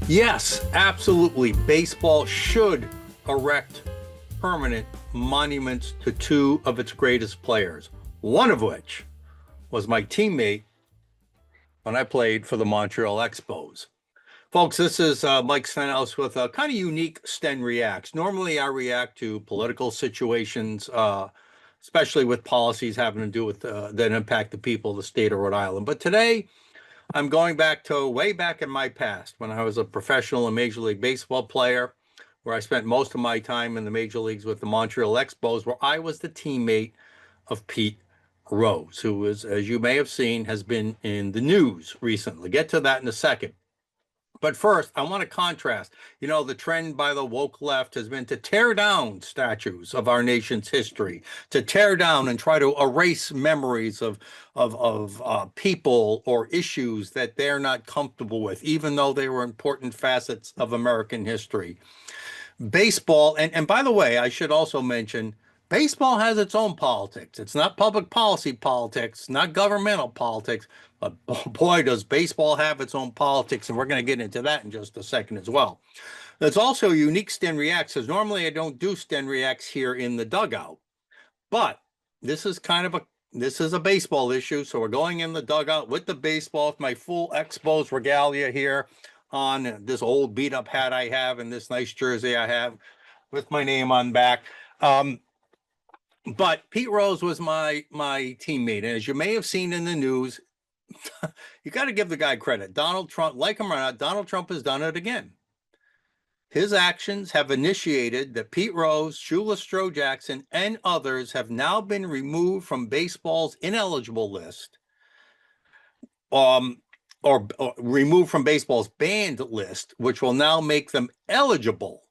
Yes, absolutely. Baseball should erect permanent monuments to two of its greatest players, one of which was my teammate when I played for the Montreal Expos. Folks, this is Mike Stenhouse with a kind of unique Sten Reacts. Normally, I react to political situations, especially with policies having to do with that impact the people of the state of Rhode Island. But today, I'm going back to way back in my past when I was a professional and Major League Baseball player, where I spent most of my time in the major leagues with the Montreal Expos, where I was the teammate of Pete Rose, who is, as you may have seen, has been in the news recently. Get to that in a second. But first, I want to contrast. The trend by the woke left has been to tear down statues of our nation's history, to tear down and try to erase memories of people or issues that they're not comfortable with, even though they were important facets of American history. Baseball, and by the way, I should also mention, baseball has its own politics. It's not public policy politics, not governmental politics, but boy, does baseball have its own politics, and we're going to get into that in just a second as well. There's also a unique Sten Reacts, because normally I don't do Sten Reacts here in the dugout, but this is a baseball issue, so we're going in the dugout with the baseball, with my full Expos regalia here on this old beat up hat I have and this nice jersey I have with my name on back. But Pete Rose was my teammate, and as you may have seen in the news, you got to give the guy credit. Donald Trump, like him or not, Donald Trump has done it again. His actions have initiated that Pete Rose, Shoeless Joe Jackson, and others have now been removed from baseball's ineligible list, or removed from baseball's banned list, which will now make them eligible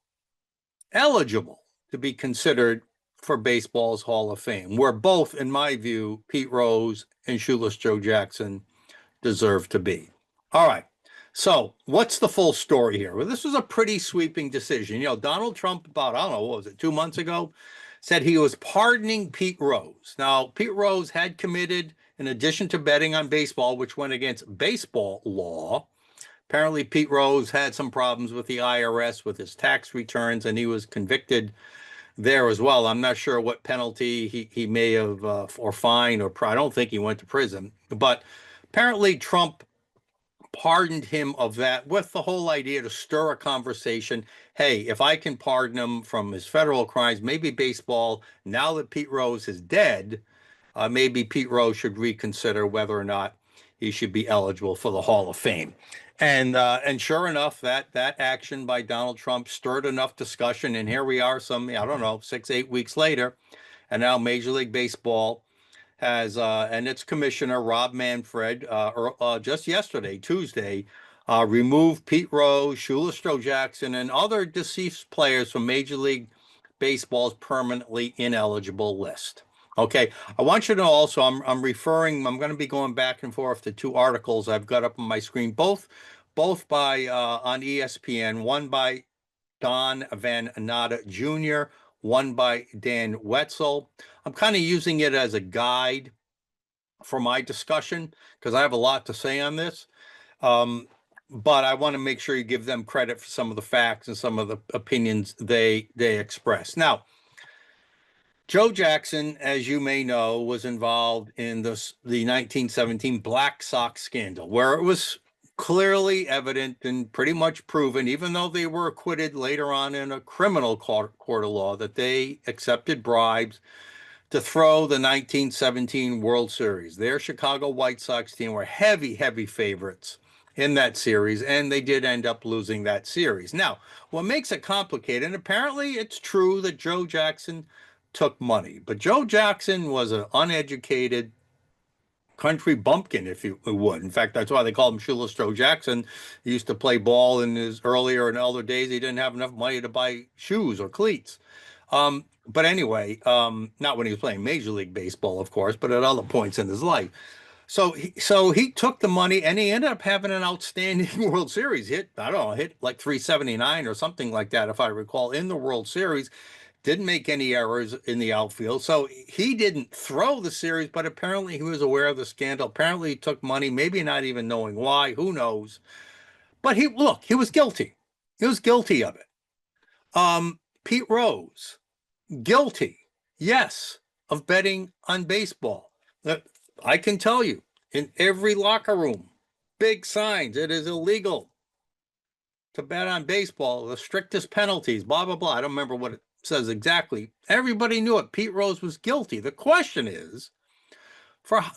to be considered for baseball's Hall of Fame, where both, in my view, Pete Rose and Shoeless Joe Jackson deserve to be. All right. So what's the full story here? Well, this was a pretty sweeping decision. Donald Trump, about, I don't know, what was it, 2 months ago, said he was pardoning Pete Rose. Now, Pete Rose had committed, in addition to betting on baseball, which went against baseball law. Apparently, Pete Rose had some problems with the IRS with his tax returns, and he was convicted there as well. I'm not sure what penalty he may have, or fine, or I don't think he went to prison. But apparently, Trump pardoned him of that with the whole idea to stir a conversation. Hey, if I can pardon him from his federal crimes, maybe baseball, now that Pete Rose is dead, maybe Pete Rose should reconsider whether or not he should be eligible for the Hall of Fame. And sure enough, that action by Donald Trump stirred enough discussion, and here we are, I don't know, 6, 8 weeks later, and now Major League Baseball has, and its commissioner, Rob Manfred, just yesterday, Tuesday, removed Pete Rose, Shoeless Joe Jackson, and other deceased players from Major League Baseball's permanently ineligible list. Okay, I want you to know also, I'm going to be going back and forth to two articles I've got up on my screen, both by on ESPN, one by Don Van Natta Jr., one by Dan Wetzel. I'm kind of using it as a guide for my discussion because I have a lot to say on this. But I want to make sure you give them credit for some of the facts and some of the opinions they express. Now, Joe Jackson, as you may know, was involved in the 1917 Black Sox scandal, where it was clearly evident and pretty much proven, even though they were acquitted later on in a criminal court of law, that they accepted bribes to throw the 1917 World Series. Their Chicago White Sox team were heavy favorites in that series, and they did end up losing that series. Now, what makes it complicated, and apparently it's true that Joe Jackson took money, but Joe Jackson was an uneducated country bumpkin, if you would. In fact, that's why they call him Shoeless Joe Jackson. He used to play ball in his earlier and elder days. He didn't have enough money to buy shoes or cleats. But anyway, not when he was playing Major League Baseball, of course, but at other points in his life. So he took the money, and he ended up having an outstanding World Series. Hit like 379 or something like that, if I recall, in the World Series. Didn't make any errors in the outfield. So he didn't throw the series, but apparently he was aware of the scandal. Apparently he took money, maybe not even knowing why, who knows. But he was guilty. He was guilty of it. Pete Rose, guilty, yes, of betting on baseball. I can tell you, in every locker room, big signs, it is illegal to bet on baseball, the strictest penalties, blah, blah, blah. I don't remember what it says exactly. Everybody knew it. Pete Rose was guilty. The question is,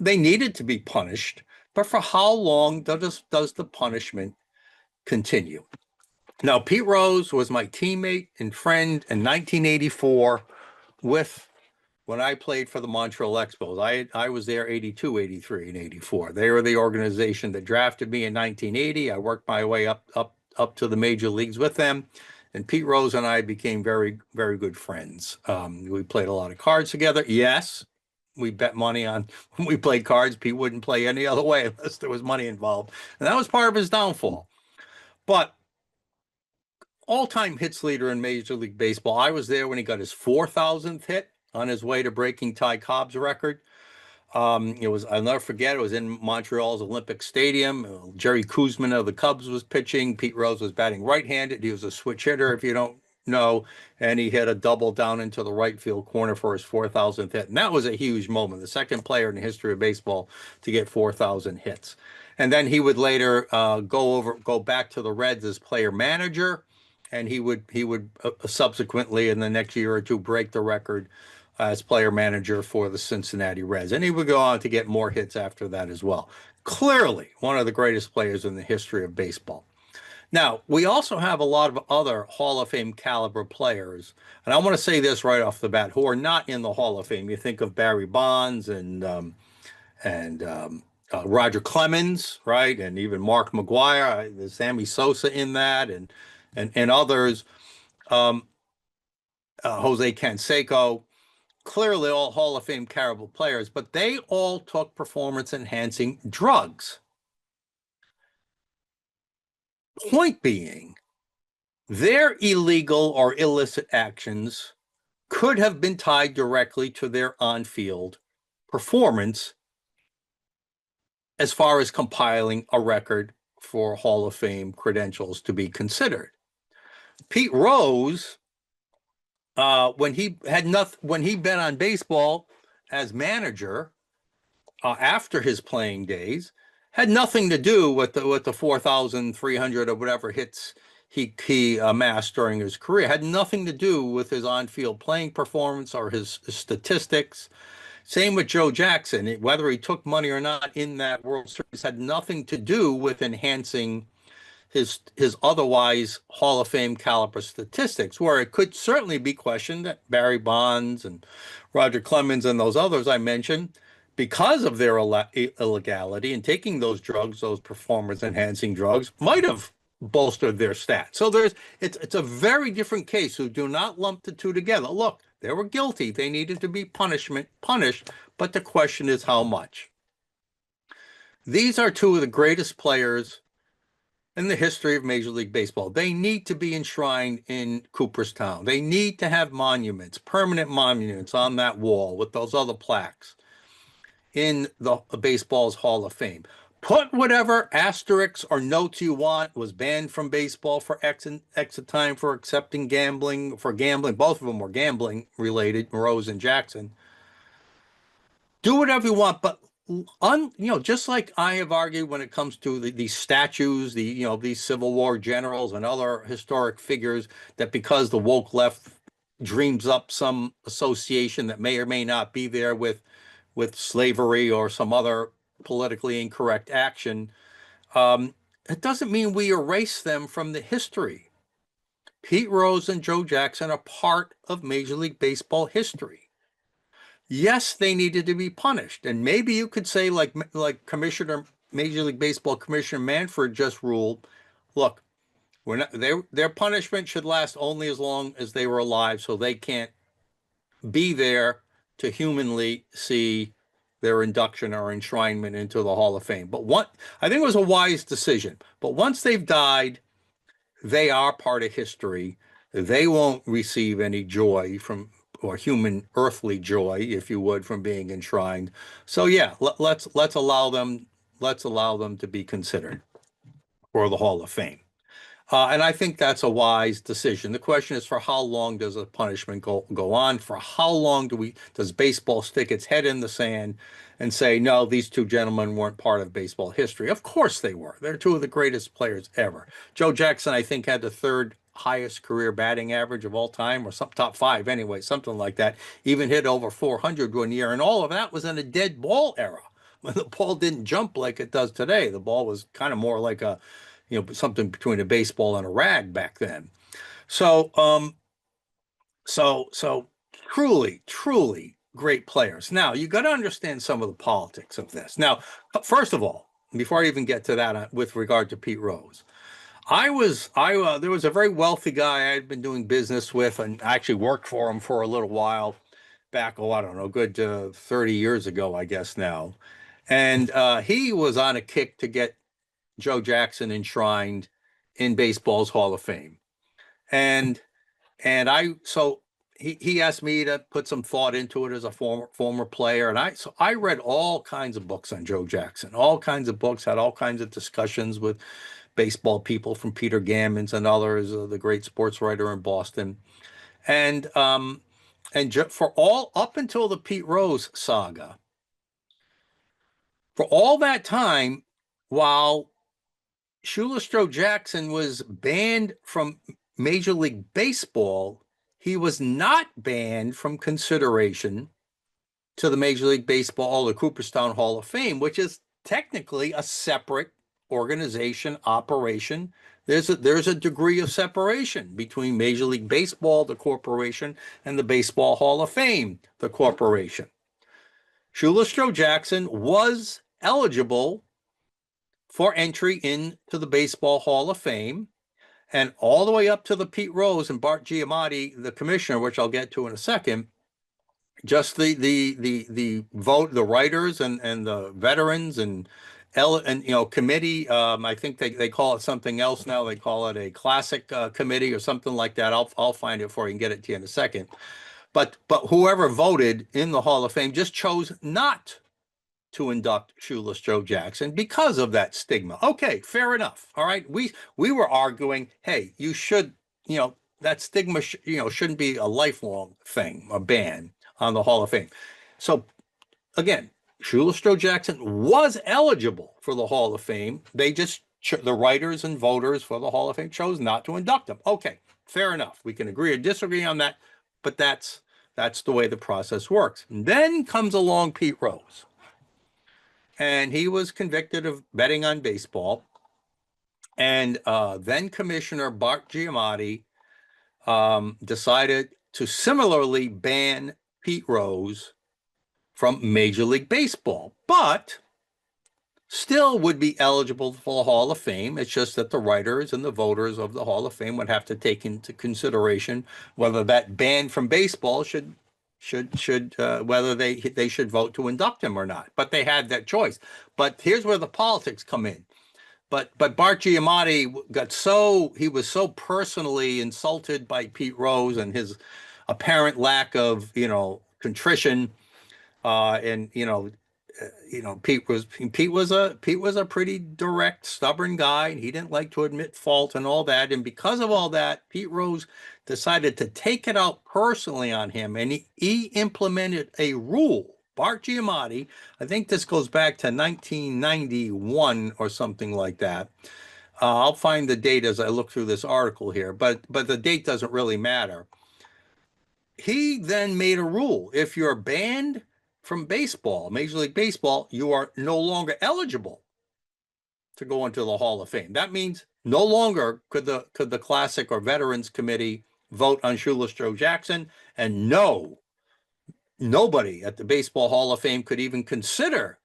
they needed to be punished, but for how long does the punishment continue? Now, Pete Rose was my teammate and friend in 1984 with when I played for the Montreal Expos. I was there 82, 83, and 84. They were the organization that drafted me in 1980. I worked my way up to the major leagues with them. And Pete Rose and I became very, very good friends. We played a lot of cards together. Yes, we bet money on when we played cards. Pete wouldn't play any other way unless there was money involved. And that was part of his downfall. But all-time hits leader in Major League Baseball. I was there when he got his 4,000th hit on his way to breaking Ty Cobb's record. I'll never forget, it was in Montreal's Olympic Stadium. Jerry Koosman of the Cubs was pitching. Pete Rose was batting right-handed. He was a switch hitter, if you don't know, and he hit a double down into the right field corner for his 4,000th hit. And that was a huge moment, the second player in the history of baseball to get 4,000 hits. And then he would later go back to the Reds as player manager, and he would subsequently in the next year or two break the record as player manager for the Cincinnati Reds. And he would go on to get more hits after that as well. Clearly, one of the greatest players in the history of baseball. Now, we also have a lot of other Hall of Fame caliber players. And I want to say this right off the bat, who are not in the Hall of Fame. You think of Barry Bonds and Roger Clemens, right? And even Mark McGwire, there's Sammy Sosa in that, and others, Jose Canseco. Clearly all Hall of Fame caliber players, but they all took performance-enhancing drugs. Point being, their illegal or illicit actions could have been tied directly to their on-field performance as far as compiling a record for Hall of Fame credentials to be considered. Pete Rose, when he bet on baseball as manager after his playing days, had nothing to do with the 4,300 or whatever hits he amassed during his career. Had nothing to do with his on-field playing performance or his statistics. Same with Joe Jackson. Whether he took money or not in that World Series had nothing to do with enhancing his otherwise Hall of Fame caliber statistics, where it could certainly be questioned that Barry Bonds and Roger Clemens and those others I mentioned, because of their illegality in taking those drugs, those performance-enhancing drugs, might have bolstered their stats. So it's a very different case. So do not lump the two together. Look, they were guilty. They needed to be punished, but the question is how much. These are two of the greatest players in the history of Major League Baseball. They need to be enshrined in Cooperstown. They need to have monuments, permanent monuments on that wall with those other plaques in the baseball's Hall of Fame. Put whatever asterisks or notes you want. Was banned from baseball for X of time for accepting gambling, for gambling. Both of them were gambling related, Rose and Jackson. Do whatever you want, but just like I have argued when it comes to these statues, these Civil War generals and other historic figures, that because the woke left dreams up some association that may or may not be there with slavery or some other politically incorrect action, it doesn't mean we erase them from the history. Pete Rose and Joe Jackson are part of Major League Baseball history. Yes, they needed to be punished. And maybe you could say, like Major League Baseball Commissioner Manfred just ruled, look, their punishment should last only as long as they were alive, so they can't be there to humanly see their induction or enshrinement into the Hall of Fame. But I think it was a wise decision. But once they've died, they are part of history. They won't receive any joy from, or human earthly joy, if you would, from being enshrined. So yeah, let's allow them to be considered. for the Hall of Fame. And I think that's a wise decision. The question is, for how long does a punishment go on? For how long does baseball stick its head in the sand and say, no, these two gentlemen weren't part of baseball history? Of course they were. They're two of the greatest players ever. Joe Jackson, I think, had the third highest career batting average of all time, or some top five anyway, something like that. Even hit over 400 one year, and all of that was in a dead ball era when the ball didn't jump like it does today. The ball was kind of more like a something between a baseball and a rag back then. So, so truly, truly great players. Now, you got to understand some of the politics of this. Now, first of all, before I even get to that, with regard to Pete Rose, there was a very wealthy guy I had been doing business with, and I actually worked for him for a little while back. Oh, I don't know, good 30 years ago, I guess now. And he was on a kick to get Joe Jackson enshrined in baseball's Hall of Fame. And so he asked me to put some thought into it as a former player. And I read all kinds of books on Joe Jackson, all kinds of books, had all kinds of discussions with baseball people, from Peter Gammons and others, the great sports writer in Boston. And for all up until the Pete Rose saga, for all that time, while Shoeless Joe Jackson was banned from Major League Baseball, he was not banned from consideration to the Major League Baseball, the Cooperstown Hall of Fame, which is technically a separate organization, operation. There's a degree of separation between Major League Baseball, the corporation, and the Baseball Hall of Fame, the corporation. Shoeless Joe Jackson was eligible for entry into the Baseball Hall of Fame, and all the way up to the Pete Rose and Bart Giamatti, the commissioner, which I'll get to in a second. Just the vote, the writers and the veterans and committee. I think they call it something else now. They call it a classic committee or something like that. I'll find it for you and get it to you in a second. But whoever voted in the Hall of Fame just chose not to induct Shoeless Joe Jackson because of that stigma. Okay, fair enough. All right. We were arguing, hey, you should, that stigma shouldn't be a lifelong thing, a ban on the Hall of Fame. So again, Shoeless Joe Jackson was eligible for the Hall of Fame. They just, the writers and voters for the Hall of Fame chose not to induct him. Okay, fair enough. We can agree or disagree on that, but that's the way the process works. And then comes along Pete Rose. And he was convicted of betting on baseball. And then Commissioner Bart Giamatti decided to similarly ban Pete Rose from Major League Baseball, but still would be eligible for the Hall of Fame. It's just that the writers and the voters of the Hall of Fame would have to take into consideration whether that ban from baseball should whether they should vote to induct him or not. But they had that choice. But here's where the politics come in. But Bart Giamatti he was so personally insulted by Pete Rose and his apparent lack of contrition, and Pete was a pretty direct, stubborn guy, and he didn't like to admit fault and all that. And because of all that, Pete Rose decided to take it out personally on him, and he implemented a rule. Bart Giamatti, I think this goes back to 1991 or something like that. I'll find the date as I look through this article here, but the date doesn't really matter. He then made a rule: if you're banned from baseball, Major League Baseball, you are no longer eligible to go into the Hall of Fame. That means no longer could the Classic or Veterans Committee vote on Shoeless Joe Jackson, and nobody at the Baseball Hall of Fame could even consider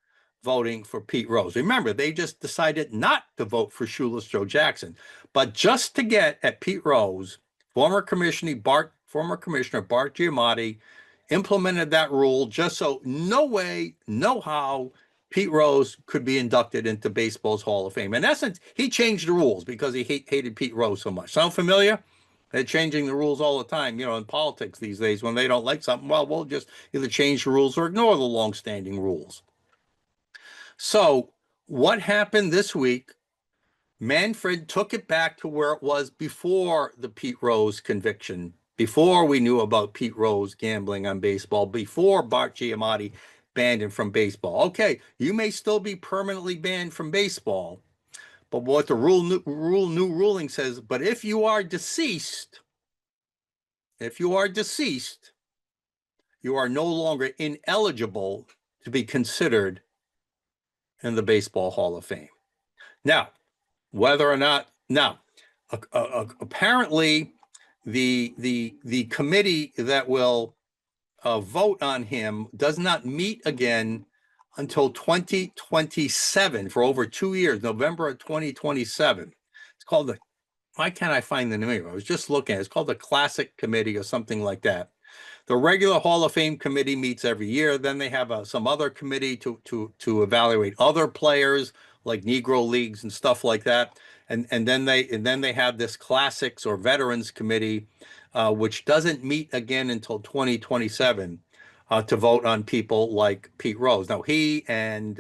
voting for Pete Rose. Remember, they just decided not to vote for Shoeless Joe Jackson. But just to get at Pete Rose, former Commissioner Bart Giamatti implemented that rule just so no way, no how Pete Rose could be inducted into baseball's Hall of Fame. In essence, he changed the rules because he hated Pete Rose so much. Sound familiar? They're changing the rules all the time, in politics these days. When they don't like something, well, we'll just either change the rules or ignore the long-standing rules. So what happened this week Manfred took it back to where it was before the Pete Rose conviction, before we knew about Pete Rose gambling on baseball, before Bart Giamatti banned him from baseball. Okay, you may still be permanently banned from baseball, but what the new ruling says, but if you are deceased, you are no longer ineligible to be considered in the Baseball Hall of Fame. Now, whether or not now, apparently, the committee that will vote on him does not meet again until 2027 for over 2 years, November of 2027. It's called the, why can't I find the name? I was just looking. It's called the Classic Committee or something like that. The regular Hall of Fame committee meets every year. Then they have some other committee to evaluate other players like Negro leagues and stuff like that. And then they have this classics or veterans committee, which doesn't meet again until 2027 to vote on people like Pete Rose. Now he and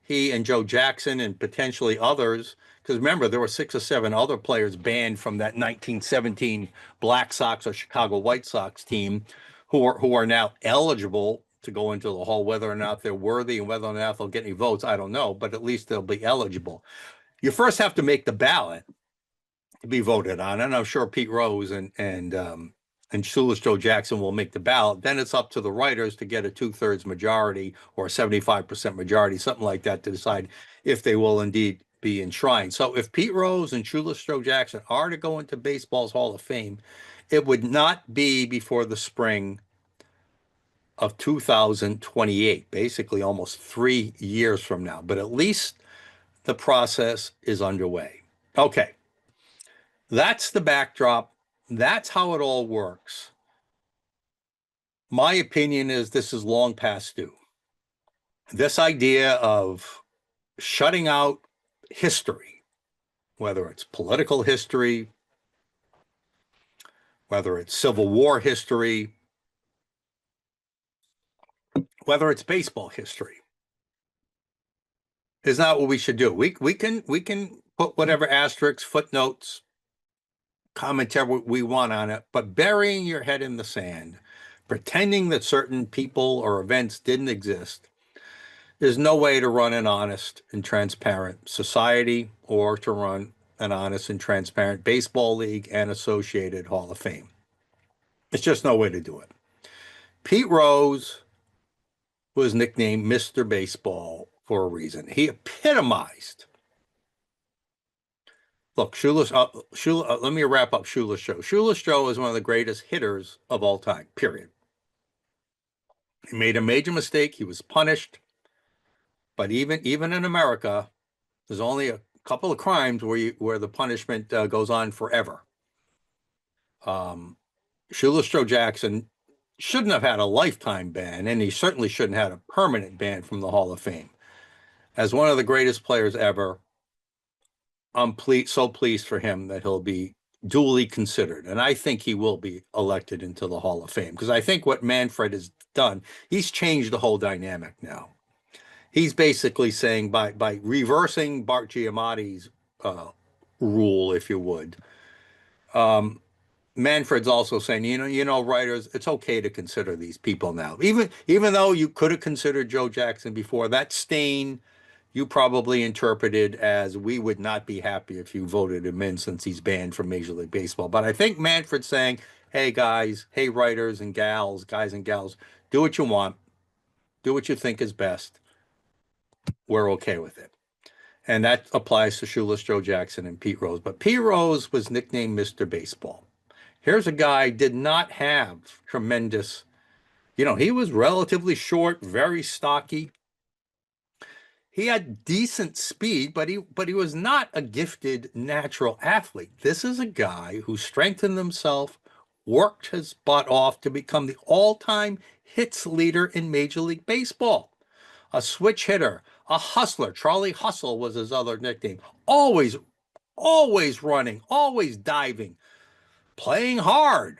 Joe Jackson and potentially others, because remember, there were 6 or 7 other players banned from that 1917 Black Sox or Chicago White Sox team who are now eligible to go into the hall. Whether or not they're worthy and whether or not they'll get any votes, I don't know, but at least they'll be eligible. You first have to make the ballot to be voted on, and I'm sure Pete Rose and Shoeless Joe Jackson will make the ballot. Then it's up to the writers to get a 2/3 majority or a 75% majority, something like that, to decide if they will indeed be enshrined. So if Pete Rose and Shoeless Joe Jackson are to go into baseball's Hall of Fame, it would not be before the spring of 2028, basically almost 3 years from now. But at least the process is underway. Okay, that's the backdrop. That's how it all works. My opinion is this is long past due. This idea of shutting out history, whether it's political history, whether it's Civil War history, whether it's baseball history, is not what we should do. We can put whatever asterisks, footnotes, commentary we want on it, but burying your head in the sand, pretending that certain people or events didn't exist, there's no way to run an honest and transparent society or to run an honest and transparent baseball league and associated Hall of Fame. It's just no way to do it. Pete Rose was nicknamed Mr. Baseball for a reason. He epitomized. Look, let me wrap up Shoeless Joe. Shoeless Joe is one of the greatest hitters of all time, period. He made a major mistake. He was punished. But even in America, there's only a couple of crimes where the punishment goes on forever. Shoeless Joe Jackson shouldn't have had a lifetime ban, and he certainly shouldn't have had a permanent ban from the Hall of Fame. As one of the greatest players ever, I'm so pleased for him that he'll be duly considered. And I think he will be elected into the Hall of Fame, because I think what Manfred has done, he's changed the whole dynamic now. He's basically saying by reversing Bart Giamatti's rule, if you would, Manfred's also saying, writers, it's okay to consider these people now. Even though you could have considered Joe Jackson before, that stain you probably interpreted as we would not be happy if you voted him in since he's banned from Major League Baseball. But I think Manfred's saying, hey guys, hey writers and gals, guys and gals, do what you want, do what you think is best. We're okay with it. And that applies to Shoeless Joe Jackson and Pete Rose. But Pete Rose was nicknamed Mr. Baseball. Here's a guy did not have tremendous, he was relatively short, very stocky. He had decent speed, but he was not a gifted natural athlete. This is a guy who strengthened himself, worked his butt off to become the all-time hits leader in Major League Baseball. A switch hitter, a hustler. Charlie Hustle was his other nickname. Always running, always diving, playing hard.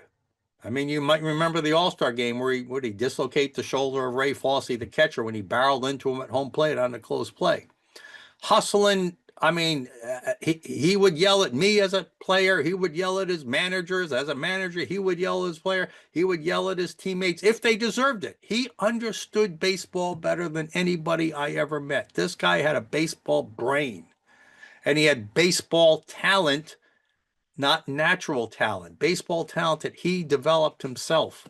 I mean, you might remember the All-Star game where he dislocate the shoulder of Ray Fosse, the catcher, when he barreled into him at home plate on a close play. Hustling I mean, he would yell at me as a player. He would yell at his managers. As a manager, he would yell at his player. He would yell at his teammates if they deserved it. He understood baseball better than anybody I ever met. This guy had a baseball brain, and he had baseball talent, not natural talent. Baseball talent that he developed himself,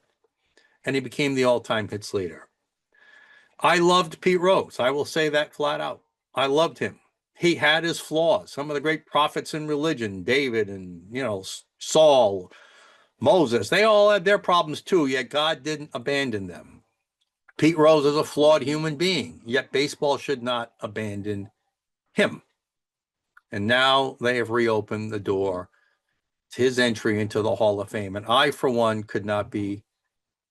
and he became the all-time hits leader. I loved Pete Rose. I will say that flat out. I loved him. He had his flaws. Some of the great prophets in religion, David and, Saul, Moses, they all had their problems too, yet God didn't abandon them. Pete Rose is a flawed human being, yet baseball should not abandon him. And now they have reopened the door to his entry into the Hall of Fame. And I, for one, could not be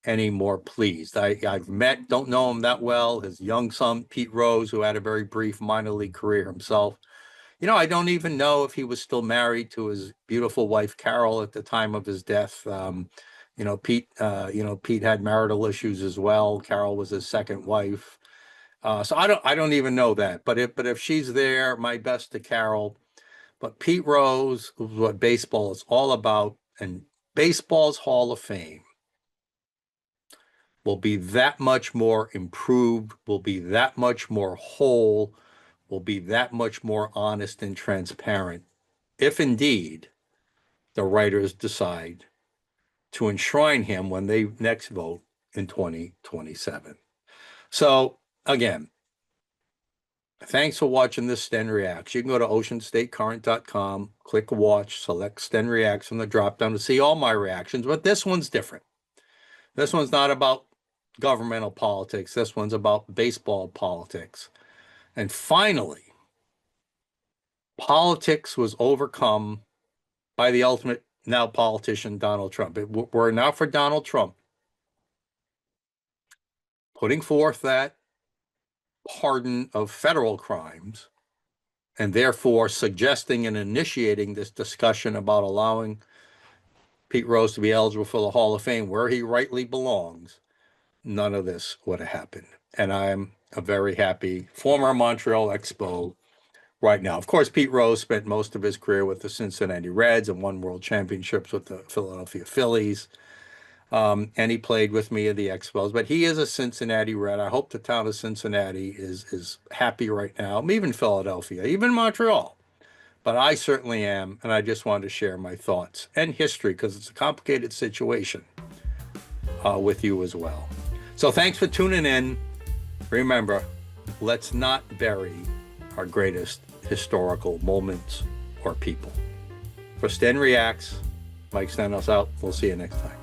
any more pleased. I've don't know him that well, his young son, Pete Rose, who had a very brief minor league career himself. I don't even know if he was still married to his beautiful wife, Carol, at the time of his death. Pete had marital issues as well. Carol was his second wife. So I don't even know that. But if she's there, my best to Carol. But Pete Rose was what baseball is all about, and baseball's Hall of Fame will be that much more improved, will be that much more whole, will be that much more honest and transparent, if indeed the writers decide to enshrine him when they next vote in 2027. So again, thanks for watching this Sten Reacts. You can go to oceanstatecurrent.com, click watch, select Sten Reacts from the drop-down to see all my reactions, but this one's different. This one's not about governmental politics. This one's about baseball politics. And finally, politics was overcome by the ultimate now politician, Donald Trump. We're now for Donald Trump putting forth that pardon of federal crimes and therefore suggesting and initiating this discussion about allowing Pete Rose to be eligible for the Hall of Fame where he rightly belongs. None of this would have happened. And I'm a very happy former Montreal Expo right now. Of course, Pete Rose spent most of his career with the Cincinnati Reds and won world championships with the Philadelphia Phillies. And he played with me at the Expos, but he is a Cincinnati Red. I hope the town of Cincinnati is happy right now, even Philadelphia, even Montreal. But I certainly am, and I just wanted to share my thoughts and history because it's a complicated situation with you as well. So thanks for tuning in. Remember, let's not bury our greatest historical moments or people. For Sten Reacts, Mike Stenhouse out. We'll see you next time.